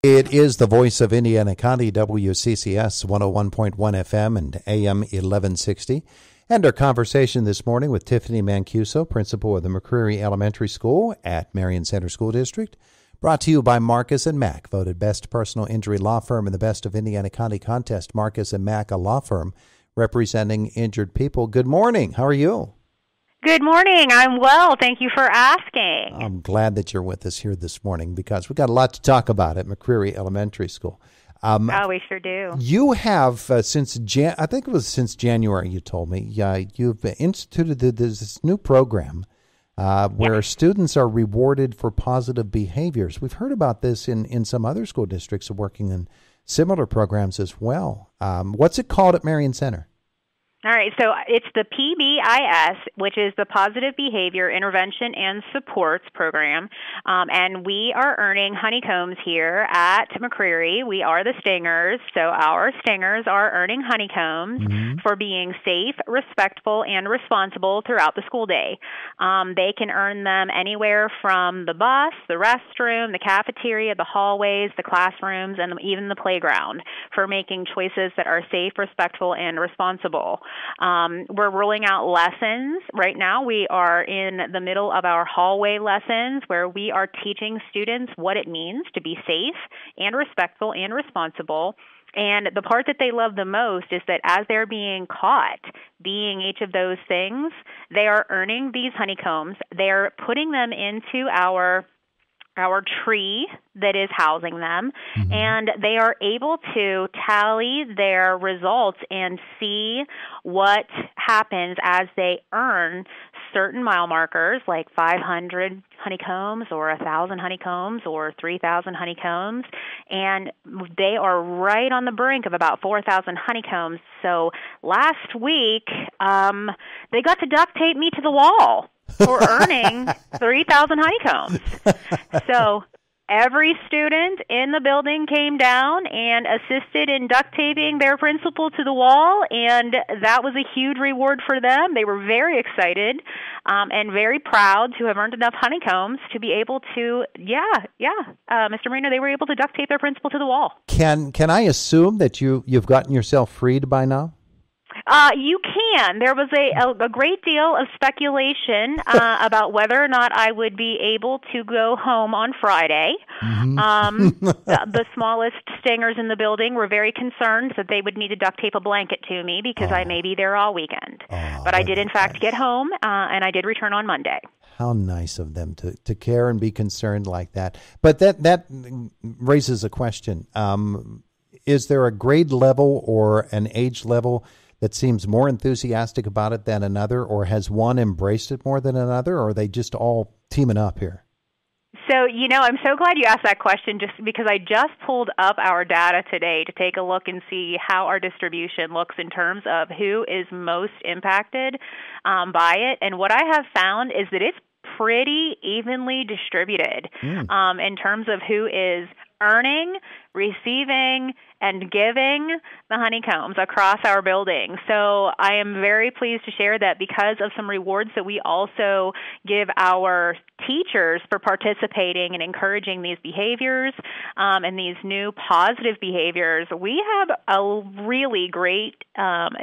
It is the voice of Indiana County, WCCS 101.1 FM and AM 1160. And our conversation this morning with Tiffany Mancuso, principal of the McCreery Elementary School at Marion Center School District. Brought to you by Marcus & Mack, voted best personal injury law firm in the Best of Indiana County contest. Marcus & Mack, a law firm representing injured people. Good morning. How are you? Good morning. I'm well. Thank you for asking. I'm glad that you're with us here this morning because we've got a lot to talk about at McCreery Elementary School. We sure do. You have, since January, you told me, you've instituted this new program where students are rewarded for positive behaviors. We've heard about this in some other school districts working in similar programs as well. What's it called at Marion Center? All right, so it's the PBIS, which is the Positive Behavior Intervention and Supports Program, and we are earning honeycombs here at McCreery. We are the stingers, so our stingers are earning honeycombs for being safe, respectful, and responsible throughout the school day. They can earn them anywhere from the bus, the restroom, the cafeteria, the hallways, the classrooms, and even the playground for making choices that are safe, respectful, and responsible. We're rolling out lessons. Right now we are in the middle of our hallway lessons where we are teaching students what it means to be safe and respectful and responsible. And the part that they love the most is that as they're being caught being each of those things, they are earning these honeycombs. They're putting them into our tree that is housing them, and they are able to tally their results and see what happens as they earn certain mile markers like 500 honeycombs or 1,000 honeycombs or 3,000 honeycombs, and they are right on the brink of about 4,000 honeycombs. So last week, they got to duct tape me to the wall for earning 3,000 honeycombs. So every student in the building came down and assisted in duct taping their principal to the wall, and that was a huge reward for them. They were very excited and very proud to have earned enough honeycombs to be able to, Mr. Marino, they were able to duct tape their principal to the wall. Can I assume that you've gotten yourself freed by now? You can. There was a great deal of speculation about whether or not I would be able to go home on Friday. The smallest stingers in the building were very concerned that they would need to duct tape a blanket to me because I may be there all weekend. But I did, in fact, get home, and I did return on Monday. How nice of them to care and be concerned like that. But that raises a question. Is there a grade level or an age level that seems more enthusiastic about it than another, or has one embraced it more than another, or are they just all teaming up here? So, I'm so glad you asked that question just because I just pulled up our data today to take a look and see how our distribution looks in terms of who is most impacted by it. And what I have found is that it's pretty evenly distributed in terms of who is earning, receiving, and giving the honeycombs across our building. So I am very pleased to share that because of some rewards that we also give our teachers for participating and encouraging these behaviors and these new positive behaviors, we have a really great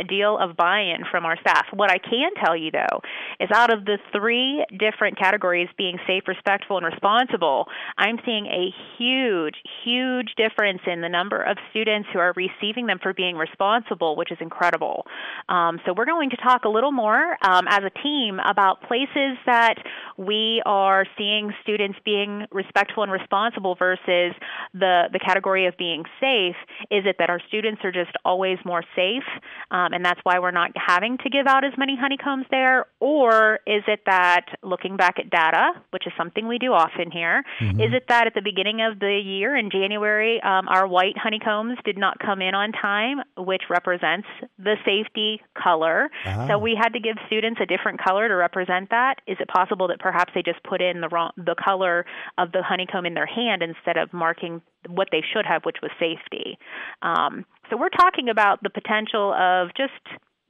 deal of buy-in from our staff. What I can tell you, though, is out of the three different categories, being safe, respectful, and responsible, I'm seeing a huge difference in the number of students who are receiving them for being responsible, which is incredible. So we're going to talk a little more as a team about places that we are seeing students being respectful and responsible versus the category of being safe. Is it that our students are just always more safe, and that's why we're not having to give out as many honeycombs there? Or is it that, looking back at data, which is something we do often here, is it that at the beginning of the year in January, our white honeycombs did not come in on time, which represents the safety color. So we had to give students a different color to represent that. Is it possible that perhaps they just put in the color of the honeycomb in their hand instead of marking what they should have, which was safety? So we're talking about the potential of just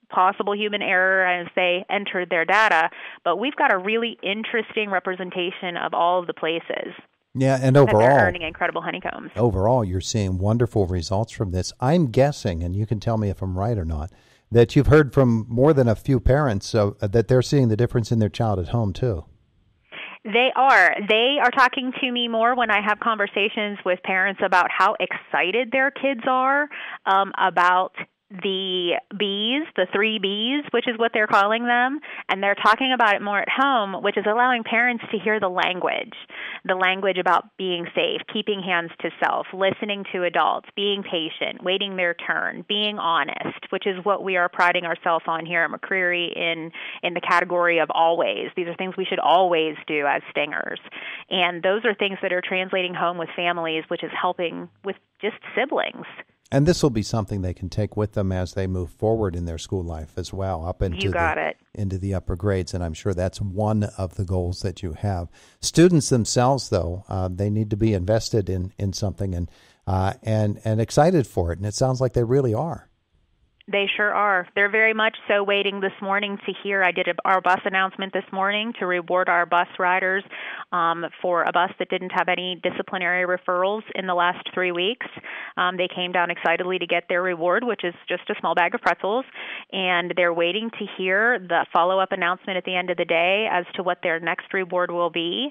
possible human error as they entered their data, but we've got a really interesting representation of all of the places. Yeah, and that they're overall, earning incredible honeycombs. you're seeing wonderful results from this. I'm guessing, and you can tell me if I'm right or not, that you've heard from more than a few parents that they're seeing the difference in their child at home too. They are. They are talking to me more when I have conversations with parents about how excited their kids are about the Bs, the 3 Bs, which is what they're calling them, and they're talking about it more at home, which is allowing parents to hear the language about being safe, keeping hands to self, listening to adults, being patient, waiting their turn, being honest, which is what we are priding ourselves on here at McCreery in the category of always. These are things we should always do as stingers. And those are things that are translating home with families, which is helping with just siblings. And this will be something they can take with them as they move forward in their school life as well, up into into the upper grades. And I'm sure that's one of the goals that you have. Students themselves, though, they need to be invested in something and excited for it. And it sounds like they really are. They sure are. They're very much so waiting this morning to hear. I did our bus announcement this morning to reward our bus riders for a bus that didn't have any disciplinary referrals in the last 3 weeks. They came down excitedly to get their reward, which is just a small bag of pretzels, and they're waiting to hear the follow-up announcement at the end of the day as to what their next reward will be.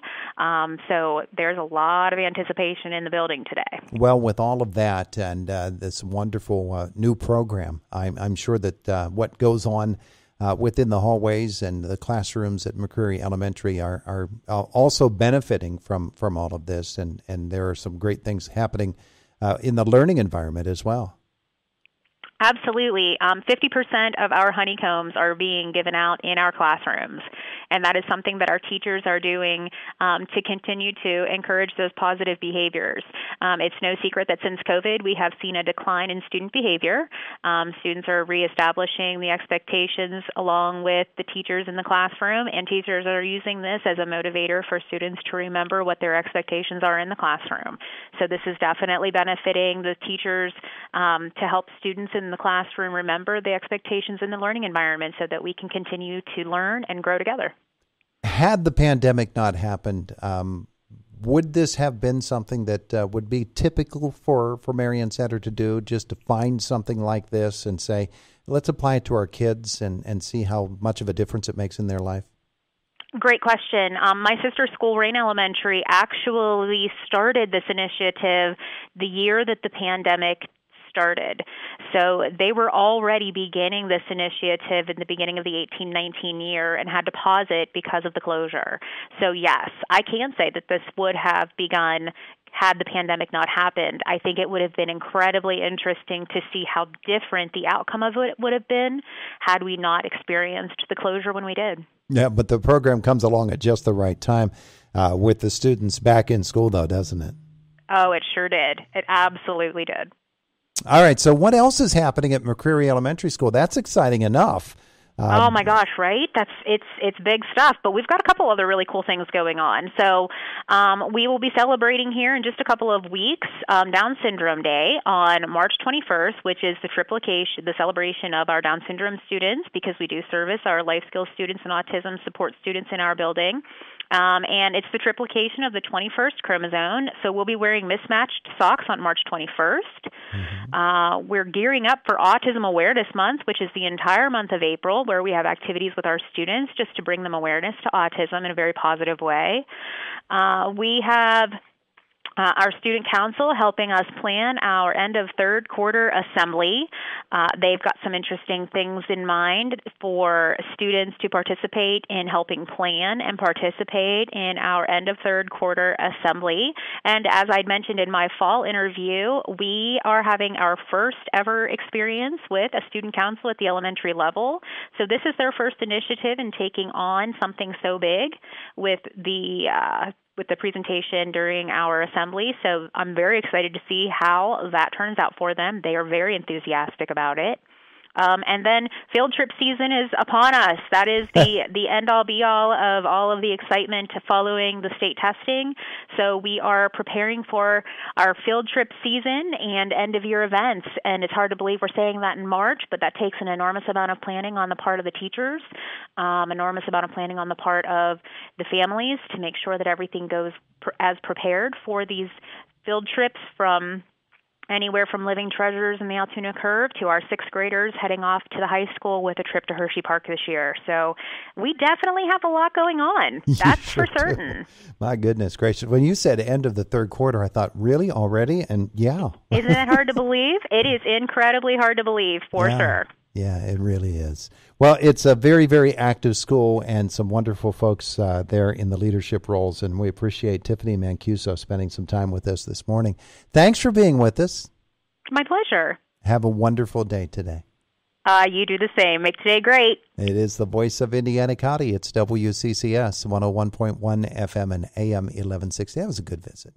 So there's a lot of anticipation in the building today. Well, with all of that and this wonderful new program, I'm sure that what goes on within the hallways and the classrooms at McCreery Elementary are also benefiting from all of this, and there are some great things happening in the learning environment as well. Absolutely. 50% of our honeycombs are being given out in our classrooms, and that is something that our teachers are doing to continue to encourage those positive behaviors. It's no secret that since COVID, we have seen a decline in student behavior. Students are reestablishing the expectations along with the teachers in the classroom, and teachers are using this as a motivator for students to remember what their expectations are in the classroom. So this is definitely benefiting the teachers to help students in the classroom remember the expectations in the learning environment so that we can continue to learn and grow together. Had the pandemic not happened, would this have been something that would be typical for Marion Center to do, just to find something like this and say, let's apply it to our kids and see how much of a difference it makes in their life? Great question. My sister's school, Rain Elementary, actually started this initiative the year that the pandemic started. So they were already beginning this initiative in the beginning of the 18-19 year and had to pause it because of the closure. So yes, I can say that this would have begun had the pandemic not happened. I think it would have been incredibly interesting to see how different the outcome of it would have been had we not experienced the closure when we did. Yeah, but the program comes along at just the right time with the students back in school, though, doesn't it? Oh, it sure did. It absolutely did. All right, so what else is happening at McCreery Elementary School? That's exciting enough. Oh my gosh, right? It's big stuff, but we've got a couple other really cool things going on. So we will be celebrating here in just a couple of weeks Down Syndrome Day on March 21st, which is the celebration of our Down syndrome students, because we do service our life skills students and autism support students in our building. And it's the triplication of the 21st chromosome, so we'll be wearing mismatched socks on March 21st. Mm-hmm. We're gearing up for Autism Awareness Month, which is the entire month of April, where we have activities with our students just to bring them awareness to autism in a very positive way. We have our student council helping us plan our end of third quarter assembly. They've got some interesting things in mind for students to participate in helping plan and participate in our end of third quarter assembly. And as I mentioned in my fall interview, we are having our first ever experience with a student council at the elementary level. So this is their first initiative in taking on something so big with the presentation during our assembly. So I'm very excited to see how that turns out for them. They are very enthusiastic about it. And then field trip season is upon us. That is the end-all, be-all of all of the excitement following the state testing. So we are preparing for our field trip season and end-of-year events. And it's hard to believe we're saying that in March, but that takes an enormous amount of planning on the part of the teachers, enormous amount of planning on the part of the families to make sure that everything goes as prepared for these field trips, from anywhere from Living Treasures in the Altoona Curve to our sixth graders heading off to the high school with a trip to Hershey Park this year. So we definitely have a lot going on. That's sure for certain. Do. My goodness gracious. When you said end of the third quarter, I thought, really, already? And yeah. Isn't that hard to believe? It is incredibly hard to believe, for sure. Yeah, it really is. Well, it's a very, very active school and some wonderful folks there in the leadership roles, and we appreciate Tiffany Mancuso spending some time with us this morning. Thanks for being with us. My pleasure. Have a wonderful day today. You do the same. Make today great. It is the voice of Indiana County. It's WCCS 101.1 FM and AM 1160. That was a good visit.